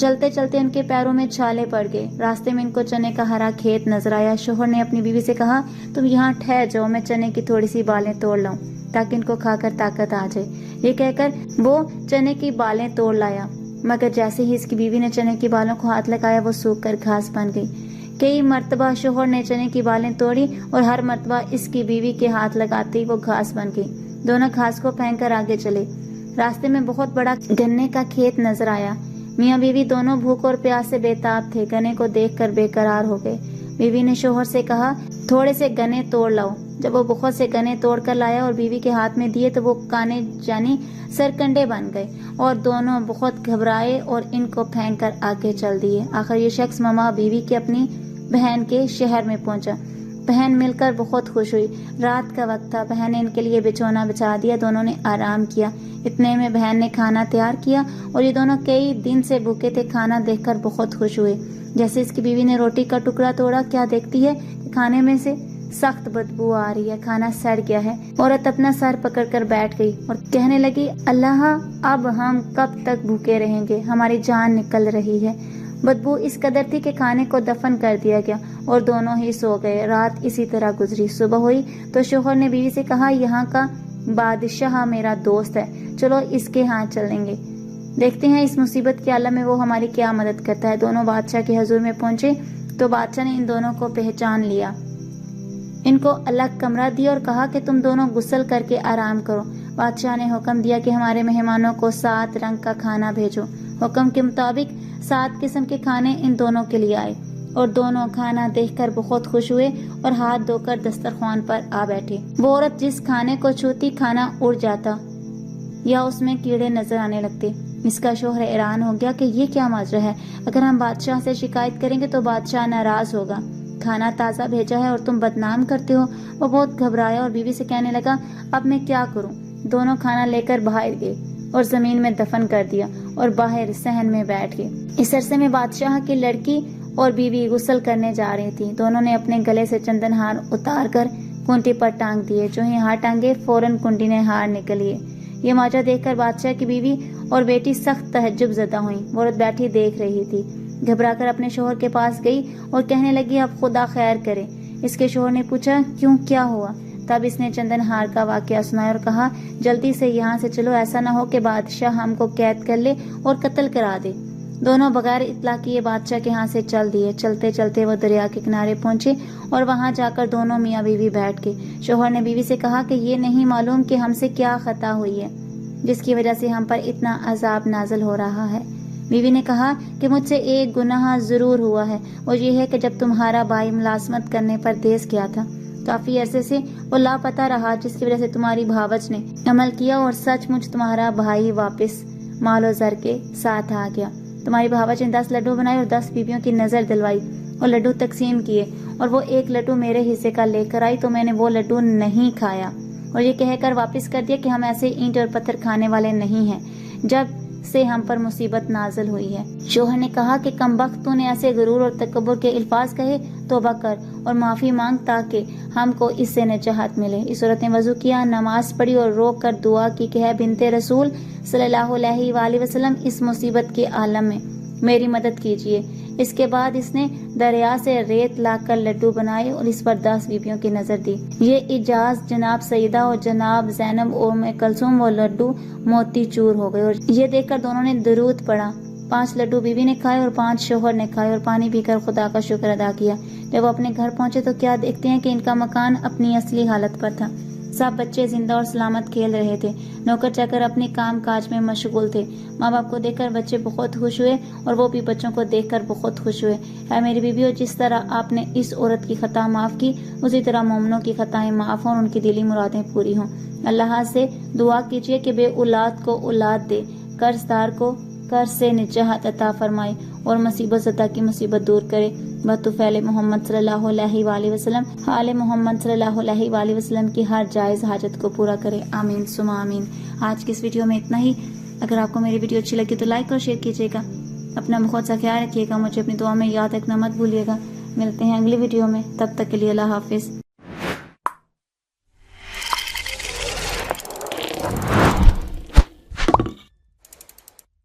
چلتے چلتے ان کے پیروں میں چھالے پڑ گئے۔ راستے میں ان کو چنے کا ہرا کھیت نظر آیا۔ شوہر نے اپنی بیوی سے کہا تم یہاں ٹھہر جاؤ، میں چنے کی تھوڑی سی بالیں توڑ لاؤں تاکہ ان کو کھا کر طاقت آ جائے۔ یہ کہہ کر وہ چنے کی بالیں توڑ لایا، مگر جیسے ہی اس کی بیوی نے چنے کی بالوں کو ہاتھ لگایا وہ سوکھ کر گھاس بن گئی۔ کئی مرتبہ شوہر نے چنے کی بالیں توڑی اور ہر مرتبہ اس کی بیوی کے ہاتھ لگاتے ہی وہ گھاس بن گئی۔ دونوں گھاس کو پھینک کر آگے چلے۔ راستے میں بہت بڑا گنے کا کھیت نظر آیا۔ میاں بیوی دونوں بھوک اور پیاس سے بےتاب تھے، گنے کو دیکھ کر بے قرار ہو گئے۔ بیوی نے شوہر سے کہا تھوڑے سے گنے توڑ لاؤ۔ جب وہ بہت سے گنے توڑ کر لایا اور بیوی کے ہاتھ میں دیے تو وہ کانے یعنی سرکنڈے بن گئے اور دونوں بہت گھبرائے اور ان کو پھینک کر آگے چل دیے۔ آخر یہ شخص ماما بیوی کے اپنی بہن کے شہر میں پہنچا۔ بہن مل کر بہت خوش ہوئی۔ رات کا وقت تھا، بہن نے ان کے لیے بچھونا بچھا دیا، دونوں نے آرام کیا۔ اتنے میں بہن نے کھانا تیار کیا اور یہ دونوں کئی دن سے بھوکے تھے۔ کھانا دیکھ کر بہت خوش ہوئے۔ جیسے اس کی بیوی نے روٹی کا ٹکڑا توڑا، کیا دیکھتی ہے کہ کھانے میں سے سخت بدبو آ رہی ہے، کھانا سڑ گیا ہے۔ عورت اپنا سر پکڑ کر بیٹھ گئی اور کہنے لگی اللہ، اب ہم کب تک بھوکے رہیں گے، ہماری جان نکل رہی ہے۔ بدبو اس قدر تھی کہ کھانے کو دفن کر دیا گیا اور دونوں ہی سو گئے۔ رات اسی طرح گزری۔ صبح ہوئی تو شوہر نے بیوی سے کہا یہاں کا بادشاہ میرا دوست ہے، چلو اس کے ہاں چلیں گے، دیکھتے ہیں اس مصیبت کے عالم میں وہ ہماری کیا مدد کرتا ہے۔ دونوں بادشاہ کے حضور میں پہنچے تو بادشاہ نے ان دونوں کو پہچان لیا، ان کو الگ کمرہ دیا اور کہا کہ تم دونوں غسل کر کے آرام کرو۔ بادشاہ نے حکم دیا کہ ہمارے مہمانوں کو 7 رنگ کا کھانا بھیجو۔ حکم کے مطابق 7 قسم کے کھانے ان دونوں کے لیے آئے اور دونوں کھانا دیکھ کر بہت خوش ہوئے اور ہاتھ دھو کر دسترخوان پر آ بیٹھے۔ وہ عورت جس کھانے کو چھوتی کھانا اڑ جاتا یا اس میں کیڑے نظر آنے لگتے۔ اس کا شوہر حیران ہو گیا کہ یہ کیا ماجرا ہے، اگر ہم بادشاہ سے شکایت کریں گے تو بادشاہ ناراض ہوگا، کھانا تازہ بھیجا ہے اور تم بدنام کرتے ہو۔ وہ بہت گھبرایا اور بیوی سے کہنے لگا اب میں کیا کروں۔ دونوں کھانا لے کر باہر گئے اور زمین میں دفن کر دیا اور باہر صحن میں بیٹھ گئے۔ اس عرصے میں بادشاہ کی لڑکی اور بیوی غسل کرنے جا رہی تھی۔ دونوں نے اپنے گلے سے چندن ہار اتار کر کنٹی پر ٹانگ دیے۔ جو ہی ہار ٹانگے فوراً کنٹی نے ہار نکل لیے۔ یہ ماجرا دیکھ کر بادشاہ کی بیوی اور بیٹی سخت تعجب زدہ ہوئیں۔ وہ عورت بیٹھی دیکھ رہی تھی، گھبرا کر اپنے شوہر کے پاس گئی اور کہنے لگی اب خدا خیر کرے۔ اس کے شوہر نے پوچھا کیوں، کیا ہوا؟ تب اس نے چندن ہار کا واقعہ سنایا اور کہا جلدی سے یہاں سے چلو، ایسا نہ ہو کہ بادشاہ ہم کو قید کر لے اور قتل کرا دے۔ دونوں بغیر اطلاع کیے بادشاہ کے ہاں سے چل دیے۔ چلتے چلتے وہ دریا کے کنارے پہنچے اور وہاں جا کر دونوں میاں بیوی بیٹھ گئے۔ شوہر نے بیوی سے کہا کہ یہ نہیں معلوم کہ ہم سے کیا خطا ہوئی ہے جس کی وجہ سے ہم پر اتنا عذاب نازل ہو رہا ہے۔ بیوی نے کہا کہ مجھ سے ایک گناہ ضرور ہوا ہے، وہ یہ ہے کہ جب تمہارا بھائی ملازمت کرنے پر دیس گیا تھا، کافی عرصے سے وہ لاپتہ رہا، جس کی وجہ سے تمہاری بھاوج نے عمل کیا اور سچ مچ تمہارا بھائی واپس مال و زر کے ساتھ آ گیا۔ تمہاری بھاوج نے 10 لڈو بنائے اور 10 بیویوں کی نظر دلوائی اور لڈو تقسیم کیے، اور وہ ایک لڈو میرے حصے کا لے کر آئی تو میں نے وہ لڈو نہیں کھایا اور یہ کہہ کر واپس کر دیا کہ ہم ایسے اینٹ اور پتھر کھانے والے نہیں ہیں جب سے ہم پر مصیبت نازل ہوئی ہے۔ شوہر نے کہا کہ کمبخت تو نے ایسے غرور اور تکبر کے الفاظ کہے، توبہ کر اور معافی مانگ تاکہ ہم کو اس سے نجات ملے۔ اس عورت نے وضو کیا، نماز پڑھی اور رو کر دعا کی کہ اے بنت رسول صلی اللہ علیہ وآلہ وسلم، اس مصیبت کے عالم میں میری مدد کیجیے۔ اس کے بعد اس نے دریا سے ریت لا کر لڈو بنائے اور اس پر 10 بیویوں کی نظر دی۔ یہ اجاز جناب سیدہ اور جناب زینب اور ام کلثوم، وہ لڈو موتی چور ہو گئے اور یہ دیکھ کر دونوں نے درود پڑھا۔ 5 لڈو بیوی نے کھائے اور 5 شوہر نے کھائے اور پانی پی کر خدا کا شکر ادا کیا۔ جب وہ اپنے گھر پہنچے تو کیا دیکھتے ہیں کہ ان کا مکان اپنی اصلی حالت پر تھا۔ سب بچے زندہ اور سلامت کھیل رہے تھے، نوکر چاکر اپنے کام کاج میں مشغول تھے۔ ماں باپ کو دیکھ کر بچے بہت خوش ہوئے اور وہ بھی بچوں کو دیکھ کر بہت خوش ہوئے۔ اے میری بیویوں، جس طرح آپ نے اس عورت کی خطا معاف کی، اسی طرح مومنوں کی خطائیں معاف ہوں اور ان کی دلی مرادیں پوری ہوں۔ اللہ سے دعا کیجیے کہ بے اولاد کو اولاد دے، قرض دار کو قرض سے نجات عطا فرمائے اور مصیبت زدہ کی مصیبت دور کرے۔ بطفیل محمد صلی اللہ علیہ وآلہ وسلم، آل محمد صلی اللہ علیہ وآلہ وسلم کی ہر جائز حاجت کو پورا کرے، آمین ثم آمین۔ آج کی اس ویڈیو میں اتنا ہی۔ اگر آپ کو میری ویڈیو اچھی لگی تو لائک اور شیئر کیجیے گا۔ اپنا بہت سا خیال رکھیے گا، مجھے اپنی دعا میں یاد رکھنا مت بھولیے گا۔ ملتے ہیں اگلی ویڈیو میں، تب تک کے لیے اللہ حافظ۔